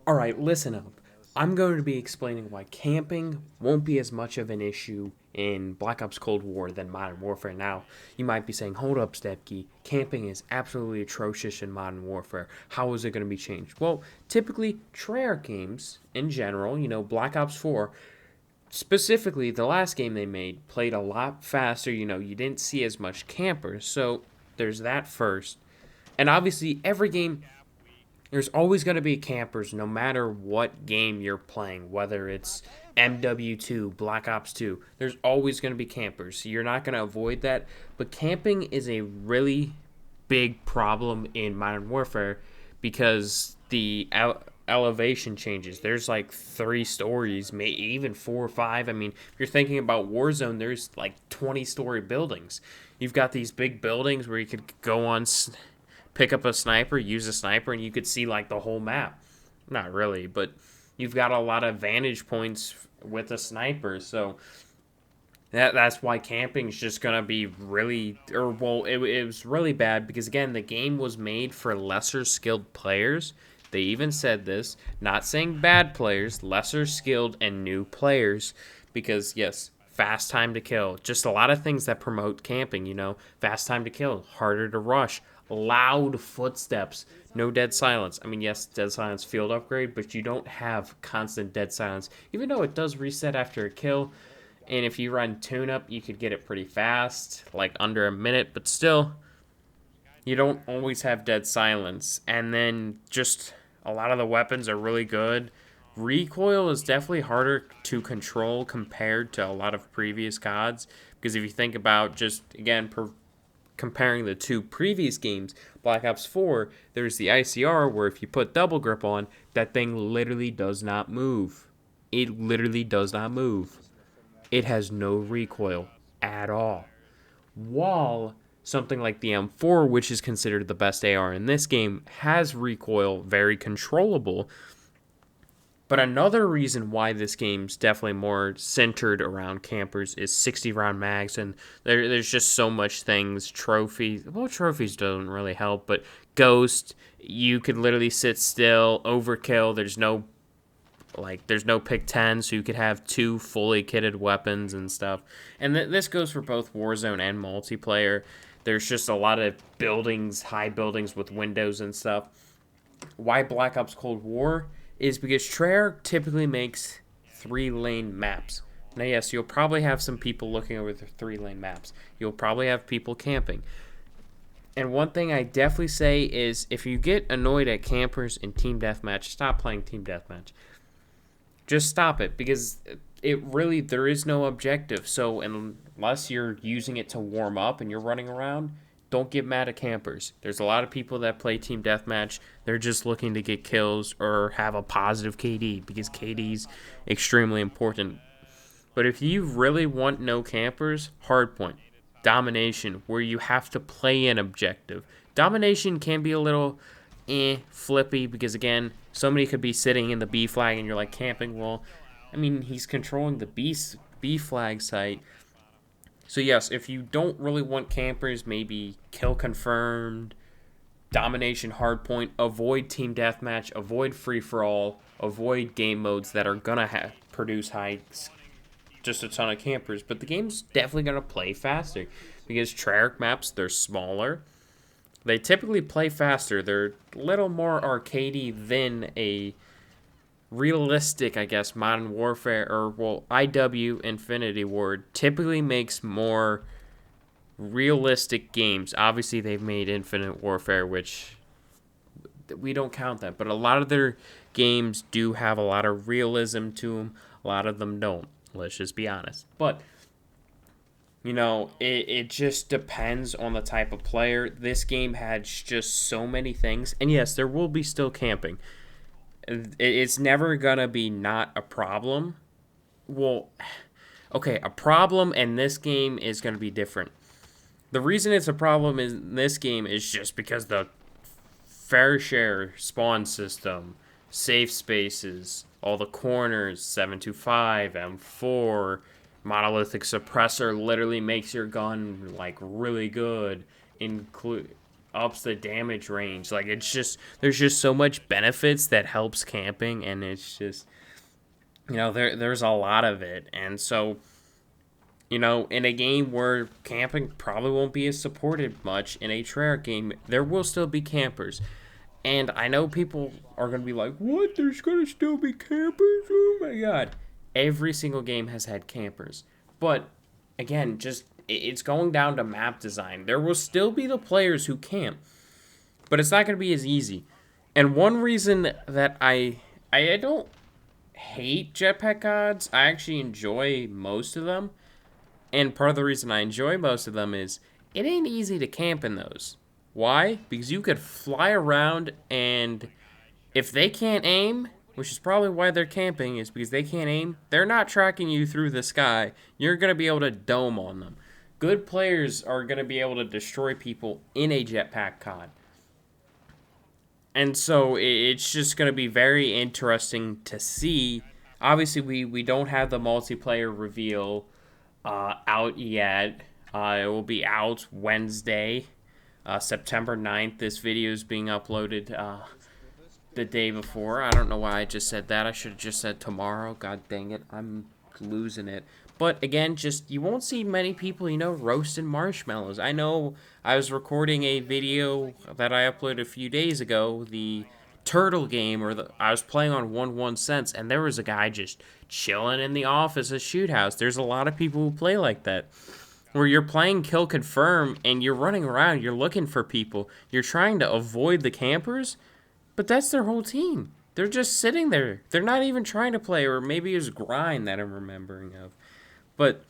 Alright, listen up. I'm going to be explaining why camping won't be as much of an issue in Black Ops Cold War than Modern Warfare. Now, you might be saying, hold up, Stepkey. Camping is absolutely atrocious in Modern Warfare. How is it going to be changed? Well, typically, Treyarch games, in general, Black Ops 4, specifically the last game they made, played a lot faster. You didn't see as much campers. So, there's that first. And obviously, every game there's always going to be campers no matter what game you're playing, whether it's MW2, Black Ops 2. There's always going to be campers. You're not going to avoid that. But camping is a really big problem in Modern Warfare because the elevation changes. There's like 3 stories, maybe even 4 or 5. I mean, if you're thinking about Warzone, there's like 20-story buildings. You've got these big buildings where you could go on pick up a sniper, use a sniper, and you could see like the whole map. Not really, but you've got a lot of vantage points with a sniper, so that's why camping is just gonna be really, or well, it was really bad because again, the game was made for lesser skilled players. They even said this, not saying bad players, lesser skilled and new players, because yes, fast time to kill, just a lot of things that promote camping. Fast time to kill, harder to rush, loud footsteps, no dead silence. I mean, yes, dead silence field upgrade, but you don't have constant dead silence, even though it does reset after a kill. And if you run tune up, you could get it pretty fast, like under a minute, but still, you don't always have dead silence. And then just a lot of the weapons are really good. Recoil is definitely harder to control compared to a lot of previous CODs, because if you think about just, again, comparing the two previous games, Black Ops 4, there's the ICR where if you put double grip on, that thing literally does not move. It literally does not move. It has no recoil at all. While something like the M4, which is considered the best AR in this game, has recoil, very controllable. But another reason why this game's definitely more centered around campers is 60 round mags, and there's just so much things. Trophies, well, trophies don't really help, but Ghost, you could literally sit still, overkill. There's no pick 10, so you could have 2 fully kitted weapons and stuff. And this goes for both Warzone and multiplayer. There's just a lot of buildings, high buildings with windows and stuff. Why Black Ops Cold War is because Treyarch typically makes 3-lane maps. Now, yes, you'll probably have some people looking over the 3-lane maps. You'll probably have people camping. And one thing I definitely say is if you get annoyed at campers in Team Deathmatch, stop playing Team Deathmatch. Just stop it, because there is no objective. So unless you're using it to warm up and you're running around, don't get mad at campers. There's a lot of people that play Team Deathmatch. They're just looking to get kills or have a positive KD, because KD's extremely important. But if you really want no campers, hardpoint, domination, where you have to play an objective. Domination can be a little flippy, because again, somebody could be sitting in the B flag and you're like camping. Well, I mean, he's controlling the B flag site. So yes, if you don't really want campers, maybe kill confirmed, domination, hardpoint, avoid team deathmatch, avoid free for all, avoid game modes that are gonna produce just a ton of campers. But the game's definitely gonna play faster because Treyarch maps, they're smaller. They typically play faster. They're a little more arcadey than a realistic, I guess, Modern Warfare, or well, IW Infinity Ward typically makes more realistic games. Obviously, they've made Infinite Warfare, which we don't count that, but a lot of their games do have a lot of realism to them. A lot of them don't. Let's just be honest. But it just depends on the type of player. This game had just so many things, and yes, there will be still camping. It's never gonna be not a problem. Well, okay, a problem in this game is gonna be different. The reason it's a problem in this game is just because the fair share spawn system, safe spaces, all the corners, 725, M4, monolithic suppressor literally makes your gun like really good. ups the damage range. Like, it's just, there's just so much benefits that helps camping, and it's just, there's a lot of it. And so, in a game where camping probably won't be as supported much, in a Treyarch game, there will still be campers. And I know people are going to be like, what? There's going to still be campers? Oh my god. Every single game has had campers. But, again, it's going down to map design. There will still be the players who camp. But it's not going to be as easy. And one reason that I don't hate jetpack gods, I actually enjoy most of them. And part of the reason I enjoy most of them is it ain't easy to camp in those. Why? Because you could fly around, and if they can't aim, which is probably why they're camping, is because they can't aim, they're not tracking you through the sky. You're going to be able to dome on them. Good players are going to be able to destroy people in a jetpack COD. And so it's just going to be very interesting to see. Obviously, we don't have the multiplayer reveal out yet. It will be out Wednesday, September 9th. This video is being uploaded the day before. I don't know why I just said that. I should have just said tomorrow. God dang it. I'm losing it. But again, you won't see many people, roasting marshmallows. I know I was recording a video that I uploaded a few days ago, the turtle game, I was playing on 1 cents, and there was a guy just chilling in the office at Shoot House. There's a lot of people who play like that, where you're playing Kill Confirm, and you're running around, you're looking for people, you're trying to avoid the campers, but that's their whole team. They're just sitting there. They're not even trying to play, or maybe it's grind that I'm remembering of. But,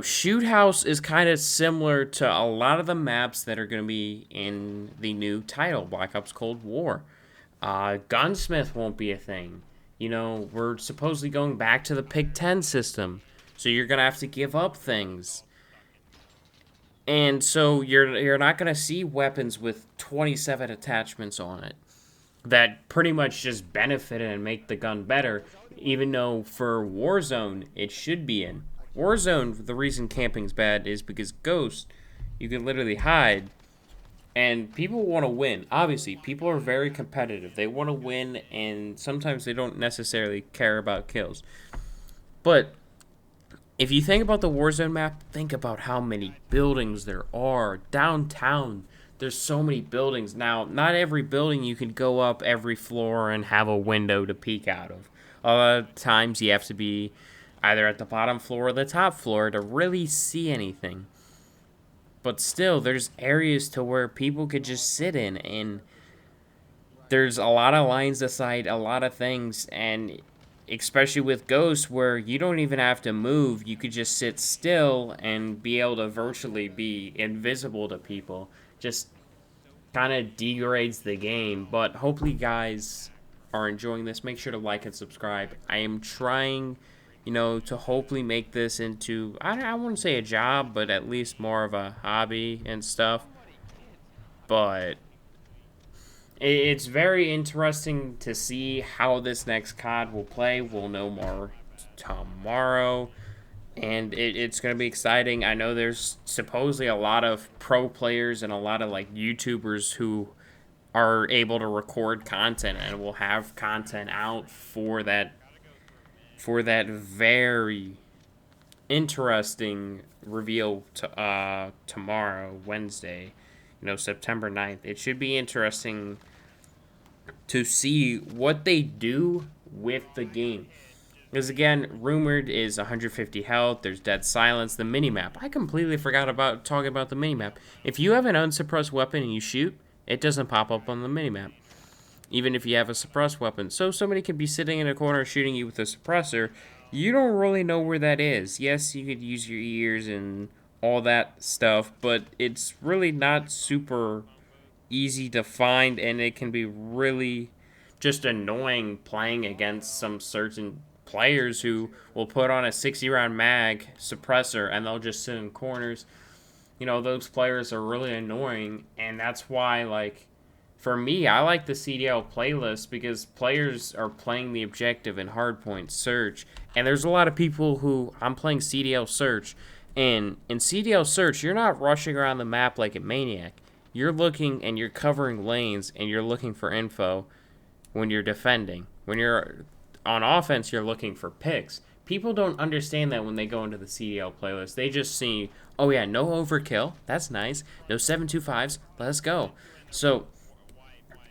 Shoot House is kind of similar to a lot of the maps that are going to be in the new title, Black Ops Cold War. Gunsmith won't be a thing. We're supposedly going back to the Pick 10 system, so you're going to have to give up things. And so you're not going to see weapons with 27 attachments on it that pretty much just benefit and make the gun better, even though for Warzone, it should be in. Warzone, the reason camping's bad is because Ghost, you can literally hide, and people want to win. Obviously, people are very competitive. They want to win, and sometimes they don't necessarily care about kills. But if you think about the Warzone map, think about how many buildings there are. Downtown, there's so many buildings. Now, not every building you can go up every floor and have a window to peek out of. A lot of times you have to be either at the bottom floor or the top floor to really see anything. But still, there's areas to where people could just sit in, and there's a lot of lines of sight, a lot of things, and especially with Ghost, where you don't even have to move, you could just sit still and be able to virtually be invisible to people. Just kind of degrades the game, but hopefully you guys are enjoying this. Make sure to like and subscribe. I am trying, to hopefully make this into, I wouldn't say a job, but at least more of a hobby and stuff. But it's very interesting to see how this next COD will play. We'll know more tomorrow, and it's going to be exciting. I know there's supposedly a lot of pro players and a lot of YouTubers who are able to record content and will have content out for that very interesting reveal tomorrow, Wednesday, September 9th. It should be interesting to see what they do with the game. Because again, rumored is 150 health, there's dead silence, the minimap. I completely forgot about talking about the minimap. If you have an unsuppressed weapon and you shoot, it doesn't pop up on the minimap, even if you have a suppressed weapon. So somebody could be sitting in a corner shooting you with a suppressor. You don't really know where that is. Yes, you could use your ears and all that stuff, but it's really not super easy to find, and it can be really just annoying playing against some certain players who will put on a 60-round mag suppressor and they'll just sit in corners. Those players are really annoying, and that's why, for me, I like the CDL playlist because players are playing the objective in hardpoint search, and there's a lot of people who, I'm playing CDL search, In CDL search, you're not rushing around the map like a maniac. You're looking and you're covering lanes and you're looking for info when you're defending. When you're on offense, you're looking for picks. People don't understand that when they go into the CDL playlist. They just see, oh yeah, no overkill. That's nice. No 725s. Let's go. So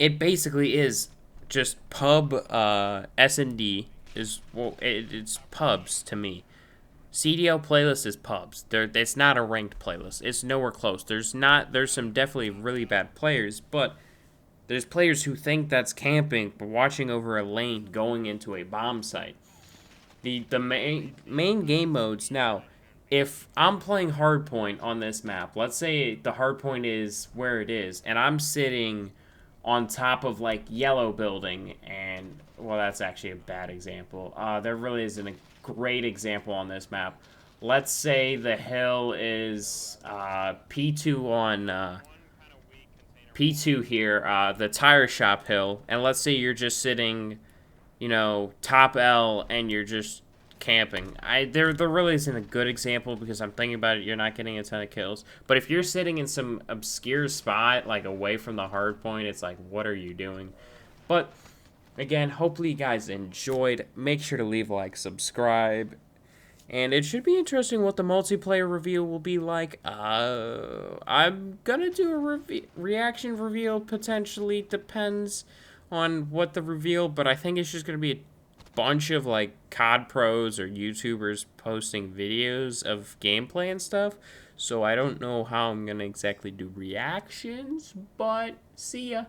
it basically is just pub S&D is, well, it's pubs to me. CDL playlist is pubs. It's not a ranked playlist. It's nowhere close. There's some definitely really bad players, but there's players who think that's camping, but watching over a lane going into a bomb site. The main game modes now. If I'm playing hardpoint on this map, let's say the hardpoint is where it is, and I'm sitting on top of like yellow building, and well, that's actually a bad example. There really isn't a great example on this map. Let's say the hill is P2 on P2 here, the tire shop hill, and let's say you're just sitting, top L, and you're just camping. There really isn't a good example because I'm thinking about it. You're not getting a ton of kills, but if you're sitting in some obscure spot, like away from the hard point, it's like, what are you doing? But again, hopefully you guys enjoyed. Make sure to leave a like, subscribe. And it should be interesting what the multiplayer reveal will be like. I'm gonna do a reaction reveal potentially. Depends on what the reveal, but I think it's just gonna be a bunch of like COD pros or YouTubers posting videos of gameplay and stuff. So I don't know how I'm gonna exactly do reactions, but see ya.